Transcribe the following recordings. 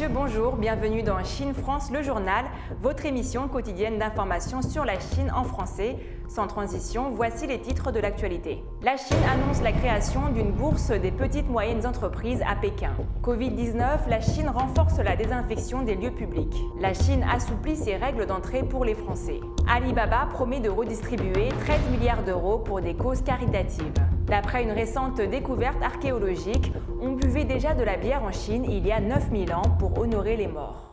messieurs, bonjour, bienvenue dans Chine France le journal, votre émission quotidienne d'information sur la Chine en français. Sans transition, voici les titres de l'actualité. La Chine annonce la création d'une bourse des petites et moyennes entreprises à Pékin. Covid-19, la Chine renforce la désinfection des lieux publics. La Chine assouplit ses règles d'entrée pour les Français. Alibaba promet de redistribuer 13 milliards d'euros pour des causes caritatives. D'après une récente découverte archéologique, on buvait déjà de la bière en Chine il y a 9000 ans pour honorer les morts.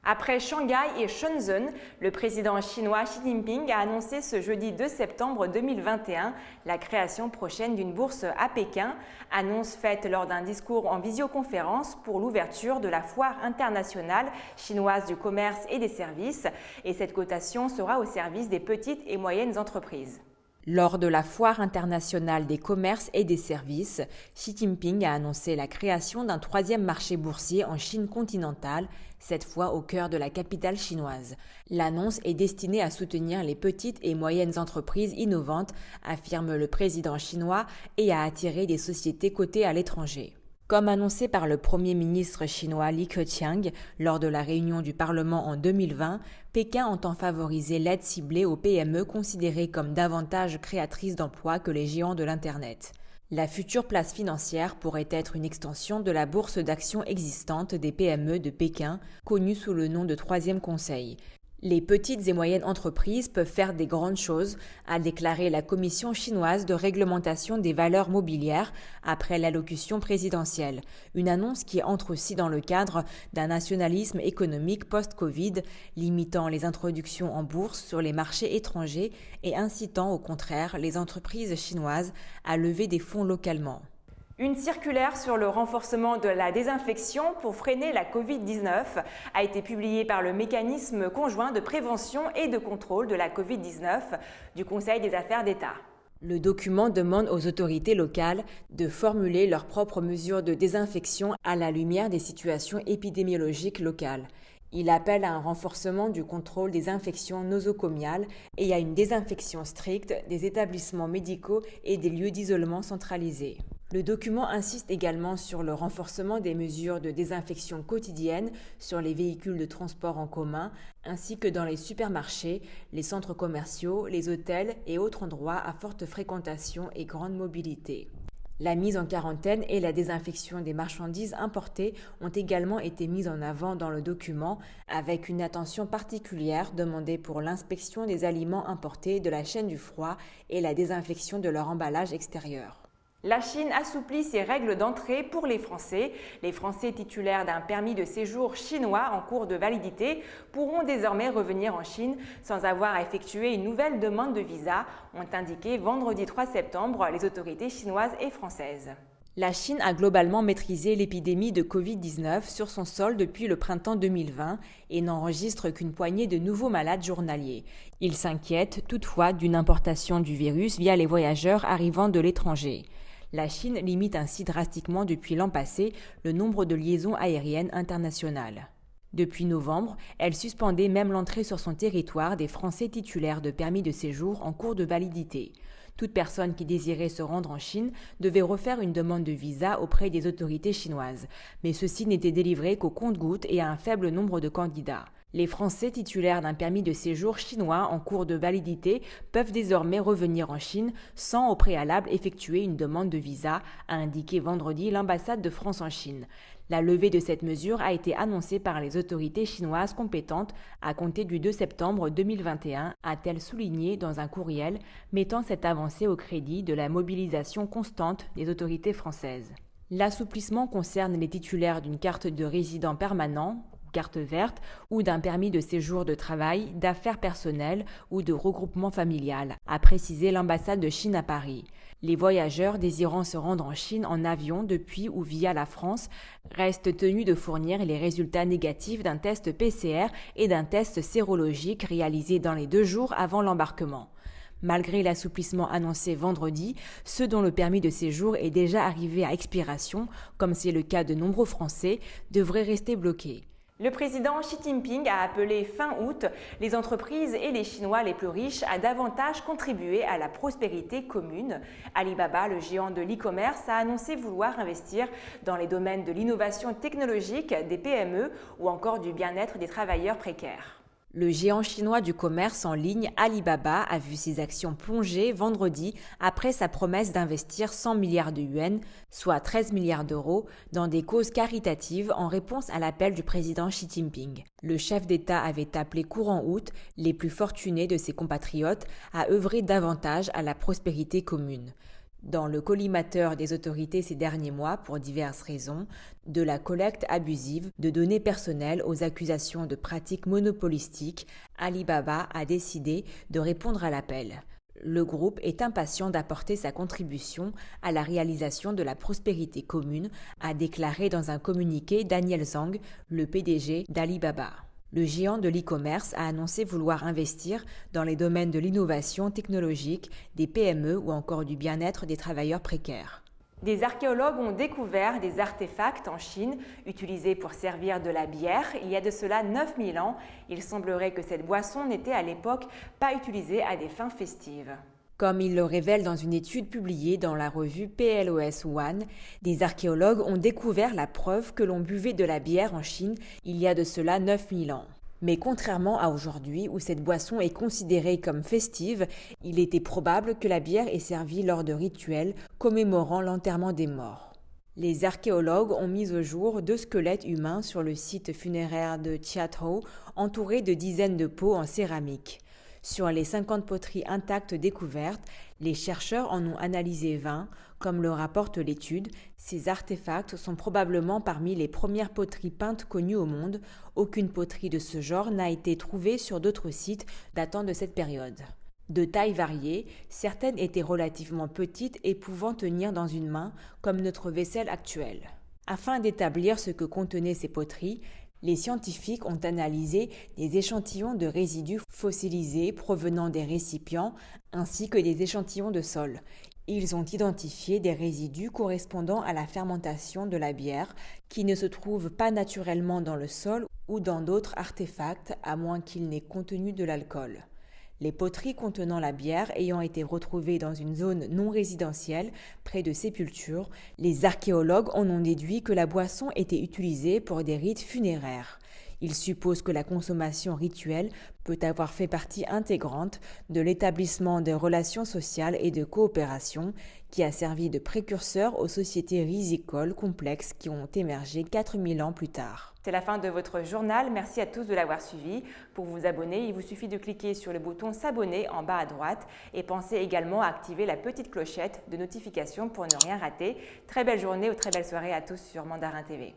Après Shanghai et Shenzhen, le président chinois Xi Jinping a annoncé ce jeudi 2 septembre 2021 la création prochaine d'une bourse à Pékin, annonce faite lors d'un discours en visioconférence pour l'ouverture de la foire internationale chinoise du commerce et des services, et cette cotation sera au service des petites et moyennes entreprises. Lors de la foire internationale des commerces et des services, Xi Jinping a annoncé la création d'un troisième marché boursier en Chine continentale, cette fois au cœur de la capitale chinoise. L'annonce est destinée à soutenir les petites et moyennes entreprises innovantes, affirme le président chinois, et à attirer des sociétés cotées à l'étranger. Comme annoncé par le Premier ministre chinois Li Keqiang lors de la réunion du Parlement en 2020, Pékin entend favoriser l'aide ciblée aux PME considérées comme davantage créatrices d'emplois que les géants de l'Internet. La future place financière pourrait être une extension de la bourse d'actions existante des PME de Pékin, connue sous le nom de Troisième Conseil. Les petites et moyennes entreprises peuvent faire des grandes choses, a déclaré la Commission chinoise de réglementation des valeurs mobilières après l'allocution présidentielle. Une annonce qui entre aussi dans le cadre d'un nationalisme économique post-Covid, limitant les introductions en bourse sur les marchés étrangers et incitant au contraire les entreprises chinoises à lever des fonds localement. Une circulaire sur le renforcement de la désinfection pour freiner la Covid-19 a été publiée par le mécanisme conjoint de prévention et de contrôle de la Covid-19 du Conseil des affaires d'État. Le document demande aux autorités locales de formuler leurs propres mesures de désinfection à la lumière des situations épidémiologiques locales. Il appelle à un renforcement du contrôle des infections nosocomiales et à une désinfection stricte des établissements médicaux et des lieux d'isolement centralisés. Le document insiste également sur le renforcement des mesures de désinfection quotidienne sur les véhicules de transport en commun, ainsi que dans les supermarchés, les centres commerciaux, les hôtels et autres endroits à forte fréquentation et grande mobilité. La mise en quarantaine et la désinfection des marchandises importées ont également été mises en avant dans le document, avec une attention particulière demandée pour l'inspection des aliments importés de la chaîne du froid et la désinfection de leur emballage extérieur. La Chine assouplit ses règles d'entrée pour les Français. Les Français titulaires d'un permis de séjour chinois en cours de validité pourront désormais revenir en Chine sans avoir à effectuer une nouvelle demande de visa, ont indiqué vendredi 3 septembre les autorités chinoises et françaises. La Chine a globalement maîtrisé l'épidémie de Covid-19 sur son sol depuis le printemps 2020 et n'enregistre qu'une poignée de nouveaux malades journaliers. Il s'inquiète toutefois d'une importation du virus via les voyageurs arrivant de l'étranger. La Chine limite ainsi drastiquement depuis l'an passé le nombre de liaisons aériennes internationales. Depuis novembre, elle suspendait même l'entrée sur son territoire des Français titulaires de permis de séjour en cours de validité. Toute personne qui désirait se rendre en Chine devait refaire une demande de visa auprès des autorités chinoises, mais ceci n'était délivré qu'au compte-gouttes et à un faible nombre de candidats. Les Français titulaires d'un permis de séjour chinois en cours de validité peuvent désormais revenir en Chine sans au préalable effectuer une demande de visa, a indiqué vendredi l'ambassade de France en Chine. La levée de cette mesure a été annoncée par les autorités chinoises compétentes à compter du 2 septembre 2021, a-t-elle souligné dans un courriel, mettant cette avancée au crédit de la mobilisation constante des autorités françaises. L'assouplissement concerne les titulaires d'une carte de résident permanent, carte verte, ou d'un permis de séjour de travail, d'affaires personnelles ou de regroupement familial, a précisé l'ambassade de Chine à Paris. Les voyageurs désirant se rendre en Chine en avion depuis ou via la France restent tenus de fournir les résultats négatifs d'un test PCR et d'un test sérologique réalisé dans les 2 jours avant l'embarquement. Malgré l'assouplissement annoncé vendredi, ceux dont le permis de séjour est déjà arrivé à expiration, comme c'est le cas de nombreux Français, devraient rester bloqués. Le président Xi Jinping a appelé fin août les entreprises et les Chinois les plus riches à davantage contribuer à la prospérité commune. Alibaba, le géant de l'e-commerce, a annoncé vouloir investir dans les domaines de l'innovation technologique, des PME ou encore du bien-être des travailleurs précaires. Le géant chinois du commerce en ligne Alibaba a vu ses actions plonger vendredi après sa promesse d'investir 100 milliards de yuans, soit 13 milliards d'euros, dans des causes caritatives en réponse à l'appel du président Xi Jinping. Le chef d'État avait appelé courant août les plus fortunés de ses compatriotes à œuvrer davantage à la prospérité commune. Dans le collimateur des autorités ces derniers mois pour diverses raisons, de la collecte abusive de données personnelles aux accusations de pratiques monopolistiques, Alibaba a décidé de répondre à l'appel. Le groupe est impatient d'apporter sa contribution à la réalisation de la prospérité commune, a déclaré dans un communiqué Daniel Zhang, le PDG d'Alibaba. Le géant de l'e-commerce a annoncé vouloir investir dans les domaines de l'innovation technologique, des PME ou encore du bien-être des travailleurs précaires. Des archéologues ont découvert des artefacts en Chine utilisés pour servir de la bière il y a de cela 9000 ans. Il semblerait que cette boisson n'était à l'époque pas utilisée à des fins festives. Comme il le révèle dans une étude publiée dans la revue PLOS One, des archéologues ont découvert la preuve que l'on buvait de la bière en Chine il y a de cela 9000 ans. Mais contrairement à aujourd'hui où cette boisson est considérée comme festive, il était probable que la bière ait servi lors de rituels commémorant l'enterrement des morts. Les archéologues ont mis au jour 2 squelettes humains sur le site funéraire de Chiatou, entourés de dizaines de pots en céramique. Sur les 50 poteries intactes découvertes, les chercheurs en ont analysé 20. Comme le rapporte l'étude, ces artefacts sont probablement parmi les premières poteries peintes connues au monde. Aucune poterie de ce genre n'a été trouvée sur d'autres sites datant de cette période. De taille variée, certaines étaient relativement petites et pouvant tenir dans une main, comme notre vaisselle actuelle. Afin d'établir ce que contenaient ces poteries, les scientifiques ont analysé des échantillons de résidus fossilisés provenant des récipients ainsi que des échantillons de sol. Ils ont identifié des résidus correspondant à la fermentation de la bière qui ne se trouvent pas naturellement dans le sol ou dans d'autres artefacts à moins qu'ils n'aient contenu de l'alcool. Les poteries contenant la bière ayant été retrouvées dans une zone non résidentielle près de sépultures, les archéologues en ont déduit que la boisson était utilisée pour des rites funéraires. Ils supposent que la consommation rituelle peut avoir fait partie intégrante de l'établissement des relations sociales et de coopération qui a servi de précurseur aux sociétés rizicoles complexes qui ont émergé 4000 ans plus tard. C'est la fin de votre journal. Merci à tous de l'avoir suivi. Pour vous abonner, il vous suffit de cliquer sur le bouton s'abonner en bas à droite et pensez également à activer la petite clochette de notification pour ne rien rater. Très belle journée ou très belle soirée à tous sur Mandarin TV.